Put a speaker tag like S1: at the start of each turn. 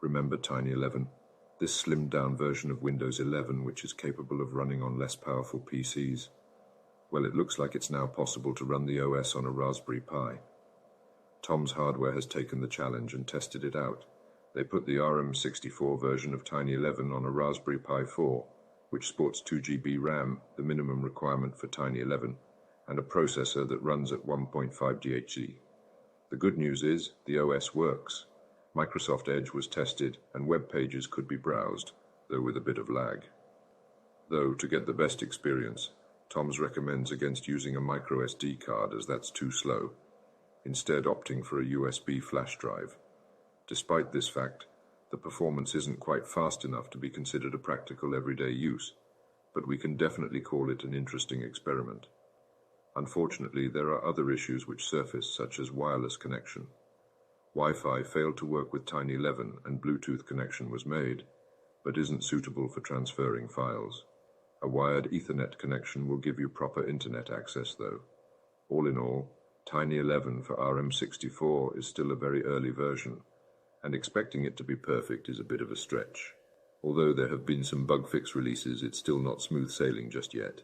S1: Remember Tiny11, this slimmed-down version of Windows 11 which is capable of running on less powerful PCs? Well, it looks like it's now possible to run the OS on a Raspberry Pi. Tom's Hardware has taken the challenge and tested it out. They put the RM64 version of Tiny11 on a Raspberry Pi 4, which sports 2 GB RAM, the minimum requirement for Tiny11, and a processor that runs at 1.5 GHz. The good news is, the OS works. Microsoft Edge was tested, and web pages could be browsed, though with a bit of lag. Though, to get the best experience, Tom's recommends against using a microSD card as that's too slow, instead opting for a USB flash drive. Despite this fact, the performance isn't quite fast enough to be considered a practical everyday use, but we can definitely call it an interesting experiment. Unfortunately, there are other issues which surface, such as wireless connection. Wi-Fi failed to work with Tiny11 and Bluetooth connection was made, but isn't suitable for transferring files. A wired Ethernet connection will give you proper internet access though. All in all, Tiny11 for RM64 is still a very early version, and expecting it to be perfect is a bit of a stretch. Although there have been some bug fix releases, it's still not smooth sailing just yet.